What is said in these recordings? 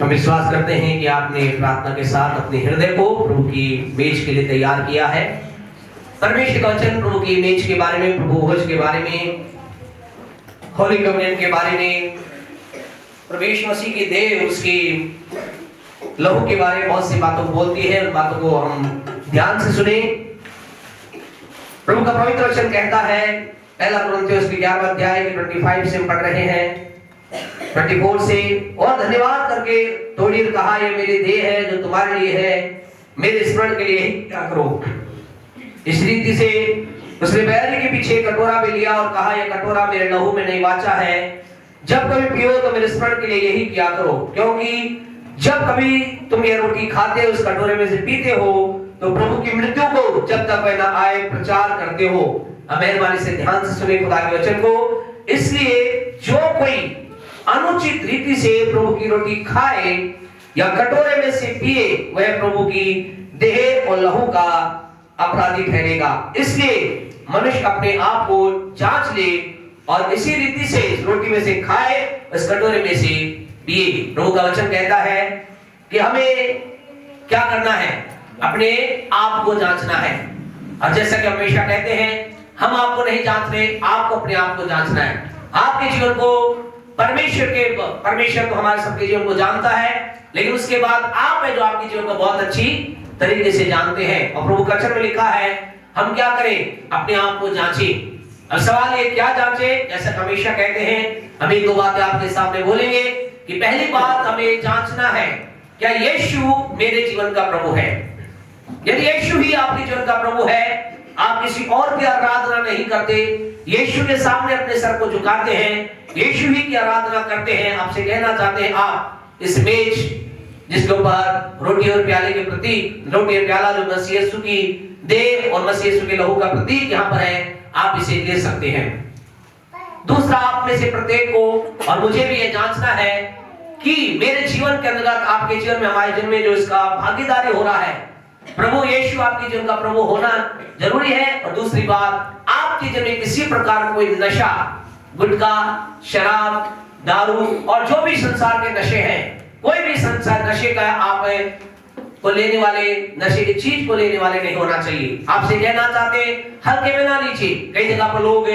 हम विश्वास करते हैं कि आपने प्रार्थना के साथ अपने हृदय को प्रभु की मेज के लिए तैयार किया है। परमेश्वर का वचन प्रभु की मेज के बारे में, प्रभु भोज के बारे में, होली कम्युनियन के बारे में, परमेश्वर मसीह की देह, उसकी लहू के बारे में बहुत सी बातों को बोलती है। उन बातों को हम ध्यान से सुने। प्रभु का पवित्र वचन कहता है, पहला कुरिन्थियों के 11वें अध्याय के 25 से हम पढ़ रहे हैं, 24 से, और धन्यवाद करके तोड़ी और कहा, ये मेरी देह है जो तुम्हारे लिए है, मेरे स्मरण के लिए क्या करो। इस रीति से उसने बैरी के पीछे कटोरा भी लिया और कहा, यह कटोरा मेरे लहू में नहीं वाचा है, जब कभी पियो तो मेरे स्मरण के लिए यही किया करो। क्योंकि जब कभी तुम यह रोटी खाते हो, उस कटोरे में से पीते हो, तो प्रभु की मृत्यु को जब तक वह न आए प्रचार करते हो। अब मेहरबानी से ध्यान से सुने खुदा के वचन को। इसलिए जो कोई अनुचित रीति से प्रभु की रोटी खाए या कटोरे में से पिए, वह प्रभु की देह और लहू का अपराधी ठहरेगा। इसलिए मनुष्य अपने आप को जांच ले और इसी रीति से इस रोटी में से खाए, इस कटोरे में से पिए। प्रभु का वचन कहता है कि हमें क्या करना है, अपने आप को जांचना है। और जैसा कि हमेशा कहते हैं, हम आपको नहीं जांच रहे, आपको अपने आप को जांचना है। आपके जीवन को परमेश्वर तो हमारे सबके जीवन को जानता है, लेकिन उसके बाद आप है जो आपके जीवन को बहुत अच्छी तरीके से जानते हैं। और प्रभु का वचन में लिखा है, हम क्या करें, अपने आप को जांचें। अब सवाल ये, क्या जांचें? जैसा हमेशा कहते हैं, हम एक दो बातें आपके सामने बोलेंगे कि पहली बात हमें जांचना है, क्या यीशु मेरे जीवन का प्रभु है? यदि यीशु ही आपके जीवन का प्रभु है, आप किसी और की आराधना नहीं करते, यीशु के सामने अपने सर को झुकाते हैं, यीशु ही की आराधना करते हैं, आपसे कहना चाहते हैं, आप इस मेज जिसके ऊपर रोटी और प्याले के प्रतीक, रोटी और प्याला जो मसीह यीशु की देह और मसीह यीशु के लहू का प्रतीक यहाँ पर है, आप इसे ले सकते हैं। दूसरा, आप में से प्रत्येक को और मुझे भी यह जांचना है कि मेरे जीवन के अंदर, आपके जीवन में, हमारे जीवन में जो इसका भागीदारी हो रहा है, प्रभु यीशु आपके जीवन का प्रभु होना जरूरी है। और दूसरी बात, आपके जीवन में किसी प्रकार कोई नशा, गुटखा, शराब, दारू और जो भी संसार के नशे हैं, कोई भी संसार नशे का आप को लेने वाले, नशे की चीज को लेने वाले नहीं होना चाहिए। आपसे कहना चाहते हैं, हल्के में ना लीजिए। कई जगह पर लोग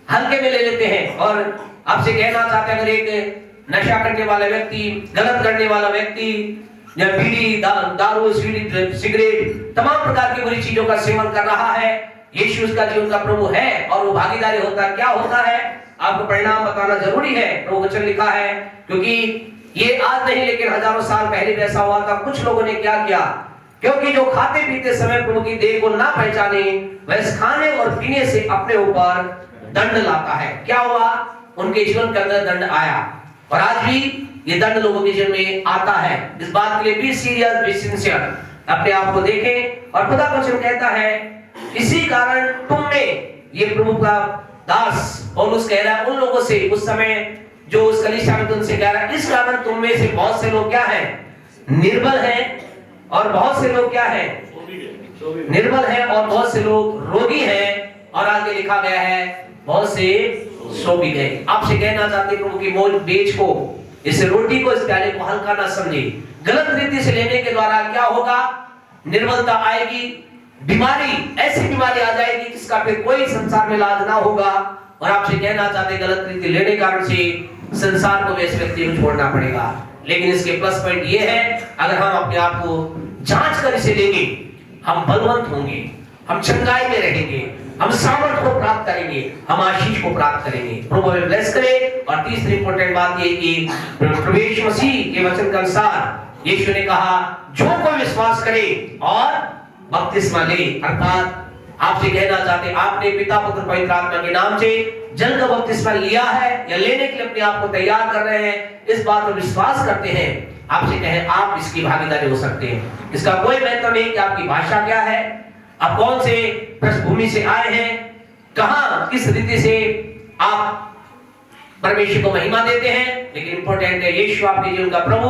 हल्के में ले लेते हैं। और आपसे कहना चाहते हैं, अगर एक नशा करने वाला व्यक्ति, गलत करने वाला व्यक्ति, या बीड़ी, दारू, सिगरेट, तमाम प्रकार की बुरी चीजों का सेवन कर रहा है, यीशु उसका जीवन का प्रभु है और वो भागीदारी होता, क्या होता है, आपको परिणाम बताना जरूरी है। प्रभु वचन लिखा है, क्योंकि ये आज नहीं लेकिन हजारों साल पहले भी ऐसा हुआ था। कुछ लोगों ने क्या किया, क्योंकि जो खाते पीते समय प्रभु की देह को ना पहचाने, वह इस खाने और पीने से अपने ऊपर दंड लाता है। क्या हुआ, उनके जीवन के अंदर दंड आया। और आज भी ये दंड लोगों के जीवन में आता है। इस बात के लिए बी सीरियस, बी सिंसियर, अपने आप को देखें। और खुदा का वचन कहता है, इसी कारण तुम में, ये प्रभु का दास पौलुस कह रहा है उन लोगों से, उस समय जो उस कलीसिया में उनसे कह रहा है, इस कारण तुम में से बहुत से लोग क्या हैं, निर्बल हैं, और बहुत से लोग क्या हैं, निर्बल हैं, और बहुत से लोग रोगी हैं, और आगे लिखा गया है, बहुत से सो भी गए। आपसे कहना चाहते हैं, प्रभु की मोल बेच को, इस रोटी को, इस प्याले को हल्का ना समझे। गलत रीति से लेने के द्वारा क्या होगा, निर्बलता आएगी, बीमारी, ऐसी बीमारी आ जाएगी जिसका फिर कोई संसार में इलाज ना होगा। और आपसे कहना चाहते हैं, गलत रीति लेने के कारण से संसार को इस व्यक्ति को छोड़ना पड़ेगा। लेकिन इसके प्लस पॉइंट ये है, अगर हम अपने आप को जांच कर इसे लेंगे, हम बलवंत होंगे, हम चंगाई में रहेंगे, हम सामर्थ को प्राप्त करेंगे, हम आशीष को प्राप्त करेंगे। प्रभु हमें ब्लेस करे। और तीसरी इंपॉर्टेंट बात ये कि प्रभु यीशु मसीह के वचन के अनुसार यीशु ने कहा, जो कोई विश्वास करे और बपतिस्मा ले, अर्थात आपसे कहना चाहते हैं, आपने पिता, पुत्र, पवित्र आत्मा के नाम से जल का बपतिस्मा लिया है या लेने के लिए अपने आप को तैयार कर रहे हैं, इस बात पर विश्वास करते हैं, आपसे कहें, आप इसकी भागीदारी हो सकते हैं। इसका कोई महत्व नहीं कि आपकी भाषा क्या है, आप कौन से पृष्ठभूमि से आए हैं, कहां किस रीति से आप परमेश्वर को महिमा देते हैं। लेकिन इंपॉर्टेंट है, यीशु आपके जीवन का प्रभु,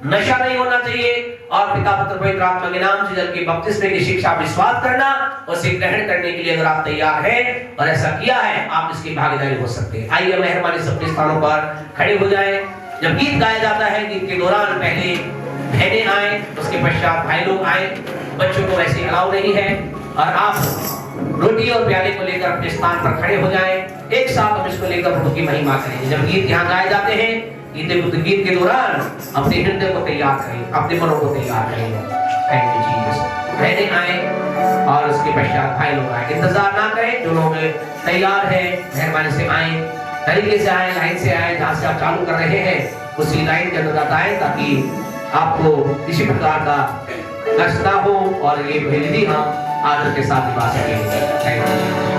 नशा नहीं होना चाहिए, और पिता, पुत्र, पवित्र आत्मा के नाम से जल के बपतिस्मे की शिक्षा विश्वास करना और उसे ग्रहण करने के लिए अगर आप तैयार हैं और ऐसा किया है, आप इसकी भागीदारी हो सकते हैं। आइए मेहरबानी से अपने स्थानों पर खड़े हो जाएं। जब गीत गाया जाता है, गीत के दौरान पहले बहनें आए, उसके पश्चात भाई लोग आए। बच्चों को वैसे अलाउ नहीं है, और आप रोटी और प्याले को लेकर अपने स्थान पर खड़े हो जाएं। एक साथ हम इसको लेकर प्रभु की महिमा करेंगे। जब गीत यहाँ गाए जाते हैं, गीत के दौरान अपने हृदय को तैयार करें, अपने मनों को तैयार करें। Thank you Jesus. बहनें आए और उसके पश्चात भाई लोग आए। इंतजार ना करें, जो लोग तैयार हैं मेहरबानी से आए, तरीके से आए, लाइन से आए। जहाँ से आप चालू कर रहे हैं उसी लाइन के अंदर आए, ताकि आपको किसी प्रकार का कष्ट ना हो और ये विधि हम आदर के साथ निभा सकें। Thank you.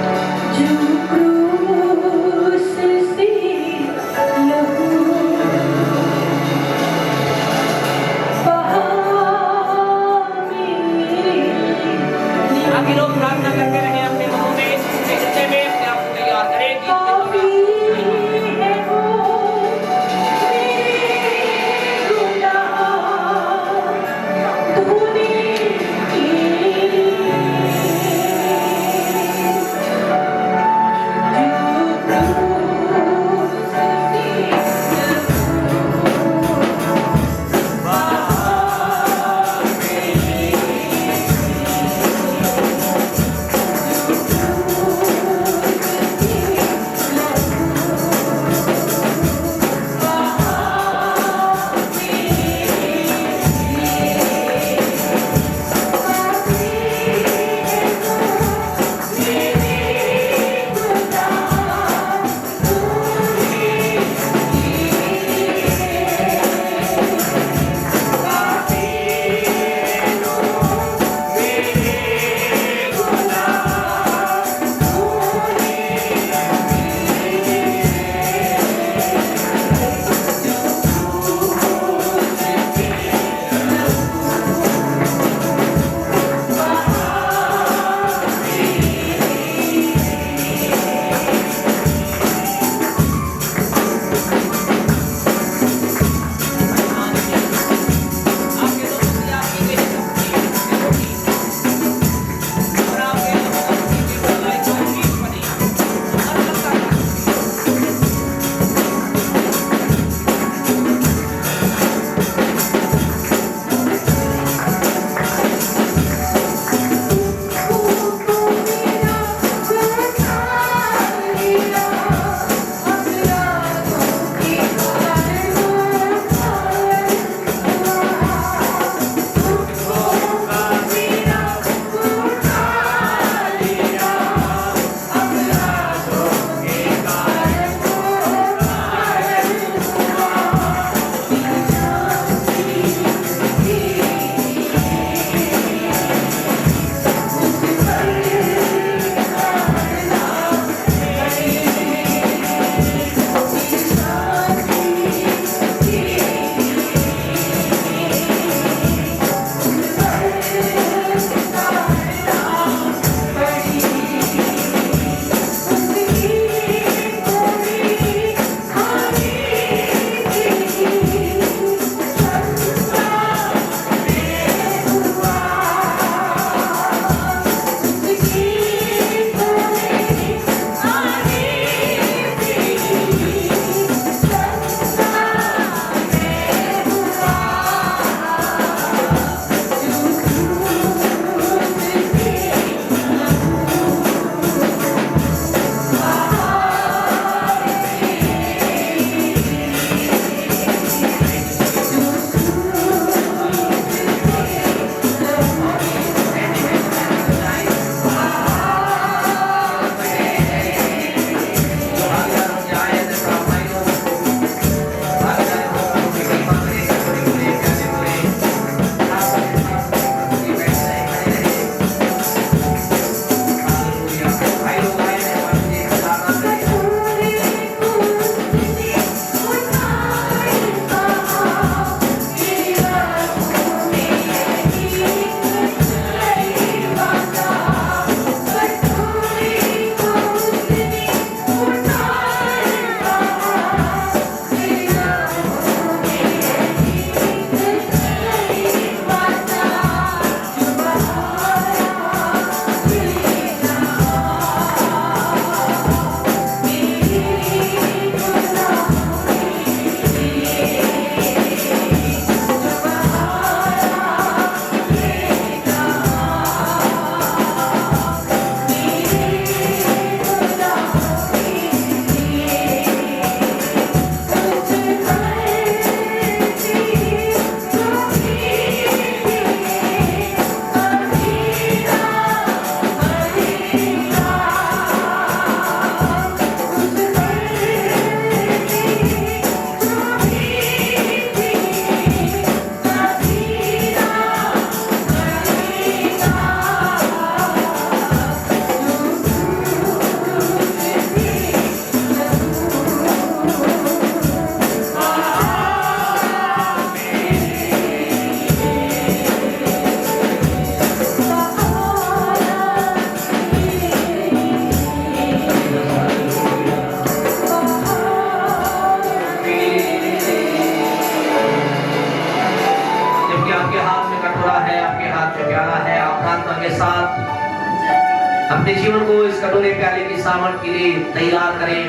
आपके हाथ में कटोरा है, आपके हाथ में प्याला है। आप प्रार्थना के साथ अपने जीवन को इस कटोरे प्याले की सामर्थ के लिए तैयार करें।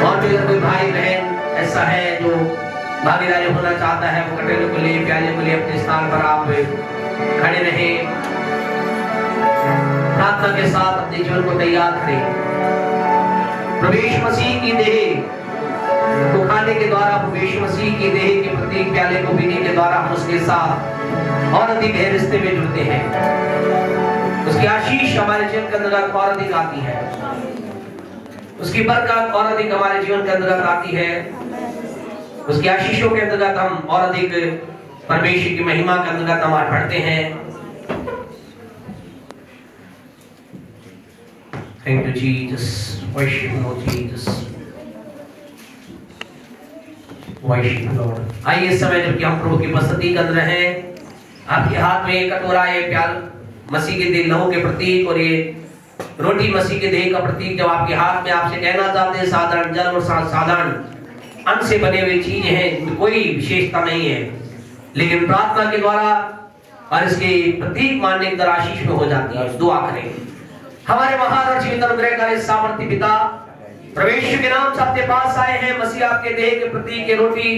और भी अगर कोई भाई बहन ऐसा है जो भागीदारी होना चाहता है, वो कटोरे को ले, प्याले को ले, अपने स्थान पर आप खड़े रहें। प्रार्थना के साथ अपने जीवन को तैयार करें। प्रभु यीशु मसीह की देह को खाने के द्वारा, प्रभु यीशु मसीह की देह के प्रतीक प्याले को पीने के द्वारा हम उसके साथ और अधिक गहरे रिश्ते में जुड़ते हैं। उसकी आशीष हमारे जीवन के अंदर और अधिक आती है, उसकी बरकत और अधिक हमारे जीवन के अंदर आती है। उसकी आशीषों के अंतर्गत हम और अधिक परमेश्वर की महिमा के अंतर्गत हम बढ़ते हैं। Thank you Jesus, worship Lord Jesus, worship Lord. आइए इस समय जबकि हम प्रभु की उपस्थिति के अंदर हैं, आपके हाथ में एक कटोरा, ये प्याल मसीह के देह लहू के प्रतीक और ये रोटी मसीह के देह का प्रतीक जब आपके हाथ में, आपसे कहना चाहते हैं साधारण जल और साधारण अन्न से बने हुए चीज हैं, कोई विशेषता नहीं है, लेकिन प्रार्थना के द्वारा और इसके प्रतीक मानने के द्वारा आशीष में हो जाती है। दुआ करें। हमारे महान और जीवित अनुग्रहकारी सामर्थ्य पिता, परमेश्वर के नाम से आपके पास आए हैं। मसीह आपके देह के प्रतीक के रोटी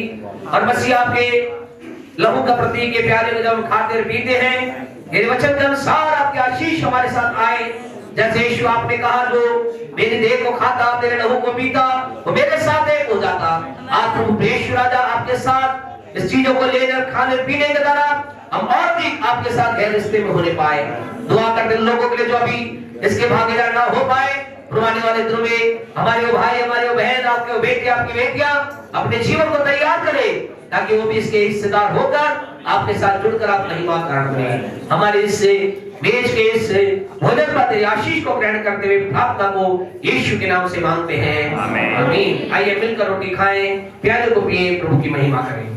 और मसीह आपके लहू का प्रतीक के प्याले को जब हम खाते और पीते हैं, मेरे वचन के अनुसार आपकी आशीष हमारे साथ आए। जैसे यीशु आपने कहा, जो मेरी देह को खाता, मेरे लहू को पीता, वो मेरे साथ एक हो जाता। आज प्रभु यीशु राजा आपके साथ इस चीजों को लेकर खाने पीने के द्वारा हम और भी आपके साथ गहरे रिश्ते में होने पाए। दुआ करते हैं लोगों के लिए जो अभी इसके भागीदार ना हो पाए, पुराने वाले दिनों में हमारे वो भाई, हमारे वो बहन, आपके वो बेटे, आपकी बेटियां अपने जीवन को तैयार करें, ताकि वो भी इसके हिस्सेदार होकर आपके साथ जुड़कर आप महिमा कारण करें। हमारे इससे मेज के इस भोजन पर तेरी आशीष को ग्रहण करते हुए प्रार्थना को यीशु के नाम से मांगते हैं, आमीन। आइए मिलकर रोटी खाएं, प्याले को पिए, प्रभु की महिमा करें।